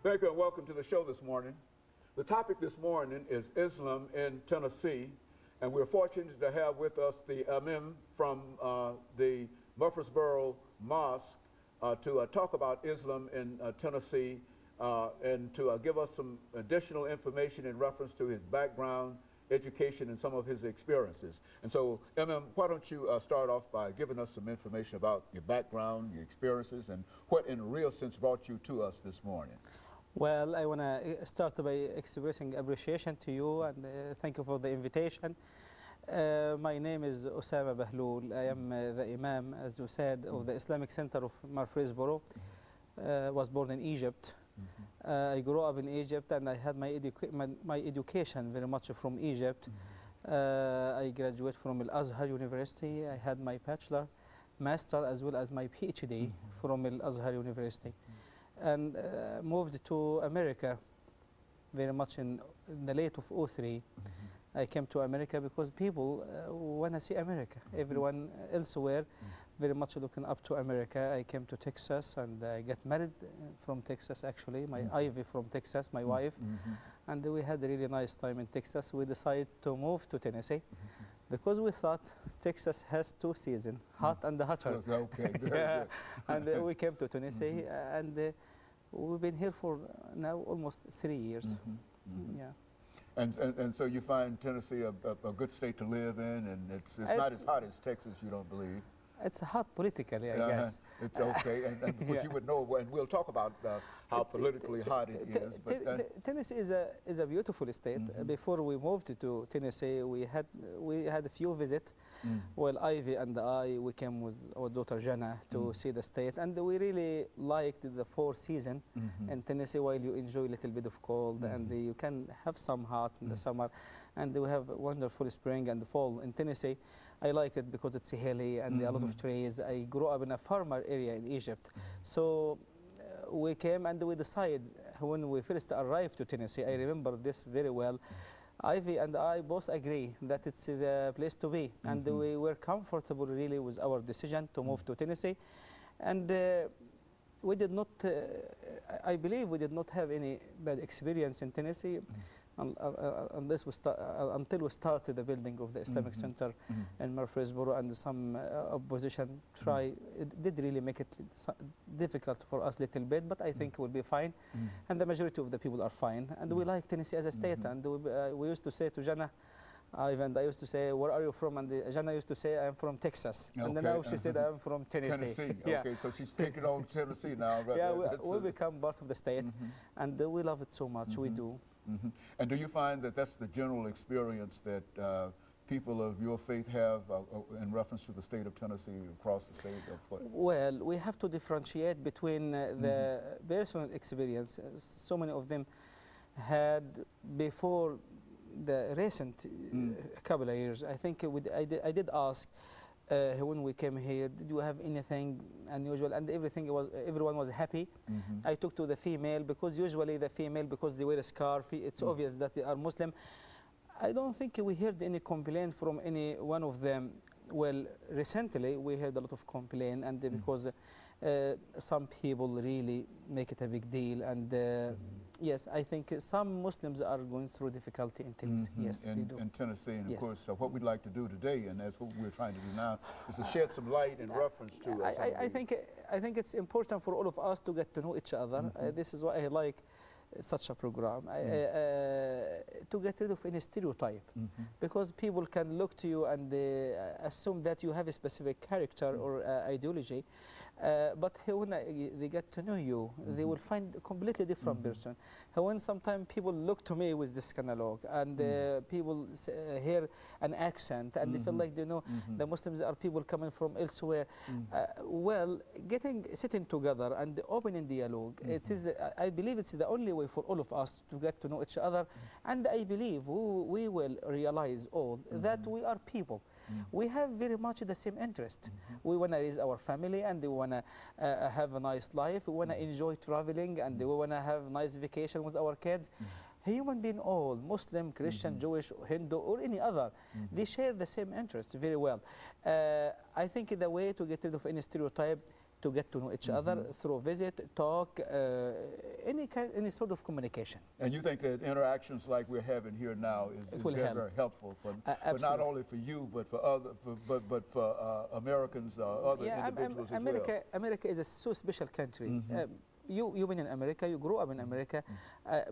Thank you and welcome to the show this morning. The topic this morning is Islam in Tennessee, and we're fortunate to have with us the IMam from the Murfreesboro Mosque to talk about Islam in Tennessee and to give us some additional information in reference to his background, education, and some of his experiences. And so, IMam, why don't you start off by giving us some information about your background, your experiences, and what in a real sense brought you to us this morning? Well, I want to start by expressing appreciation to you and thank you for the invitation. My name is Osama1. I am the Imam, as you said, of the Islamic Center of Murfreesboro. Was born in Egypt. I grew up in Egypt and I had my education very much from Egypt. I graduated from Al-Azhar University. I had my bachelor, master, as well as my PhD from Al-Azhar University. And moved to America very much in the late of '03. I came to America because people want to see America. Everyone elsewhere very much looking up to America. I came to Texas and I got married from Texas actually. My Ivy from Texas, my wife. And we had a really nice time in Texas. We decided to move to Tennessee because we thought Texas has two seasons, hot and hotter. Okay, very good. And we came to Tennessee and we've been here for now almost 3 years. Yeah. And so you find Tennessee a good state to live in, and it's not as hot as Texas, you don't believe? It's hot politically, I guess. It's okay, and because you would know, and we'll talk about how politically hot it is. But Tennessee is a beautiful state. Before we moved to Tennessee, we had a few visits. Well, Ivy and I, we came with our daughter Jana to see the state, and we really liked the four seasons in Tennessee. While you enjoy a little bit of cold, and you can have some hot in the summer, and we have wonderful spring and fall in Tennessee. I like it because it's hilly and a lot of trees. I grew up in a farmer area in Egypt. So we came and we decided when we first arrived to Tennessee, I remember this very well, Ivy and I both agree that it's the place to be. And we were comfortable really with our decision to move to Tennessee. And we did not, I believe we did not have any bad experience in Tennessee. Until we started the building of the Islamic Center in Murfreesboro, and some opposition did really make it difficult for us a little bit, but I think it will be fine. And the majority of the people are fine. And we like Tennessee as a state. And we used to say to Jana, and I used to say, where are you from? And Jana used to say, I'm from Texas. Okay. And then now she said, I'm from Tennessee. Okay, so she's taking on Tennessee now. Yeah, we become part of the state, and we love it so much, we do. And do you find that that's the general experience that people of your faith have in reference to the state of Tennessee, across the state? Well, we have to differentiate between the personal experience. So many of them had before the recent couple of years. I think I did ask when we came here, did you have anything unusual? And everyone was happy. I talked to the female, because usually the female, because they wear a scarf, it's obvious that they are Muslim. I don't think we heard any complaint from any one of them. Well, recently we heard a lot of complaint, and because some people really make it a big deal. And yes, I think some Muslims are going through difficulty in Tennessee. Yes, they do. In Tennessee, and of course, what we'd like to do today, and that's what we're trying to do now, is to shed some light in reference to. I think it's important for all of us to get to know each other. This is why I like such a program, to get rid of any stereotype, because people can look to you and assume that you have a specific character or ideology. But when they get to know you, they will find a completely different person. When sometimes people look to me with this kind of look, and people hear an accent, and they feel like they know the Muslims are people coming from elsewhere. Well, sitting together and opening dialogue, it is, I believe it's the only way for all of us to get to know each other. And I believe we will realize all that we are people. We have very much the same interest. We want to raise our family, and we want to have a nice life. We want to enjoy traveling, and we want to have nice vacation with our kids. Human being, all Muslim, Christian, Jewish, Hindu, or any other, they share the same interests very well. I think the way to get rid of any stereotype, to get to know each other through visit, talk, any sort of communication. And you think that interactions like we're having here now is will very, help. very helpful for not Absolutely. only for you, but for other, but for Americans, other individuals as well. America is a so special country. You've been in America, you grew up in America,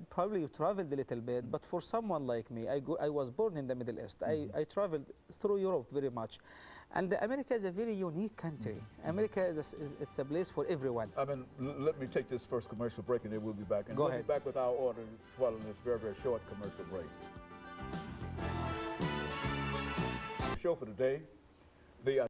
probably you traveled a little bit, but for someone like me, I was born in the Middle East. I traveled through Europe very much. And America is a very unique country. America it's a place for everyone. I mean, let me take this first commercial break and then we'll be back. And Go we'll ahead. be back with our order following this very, very short commercial break. Show for today. The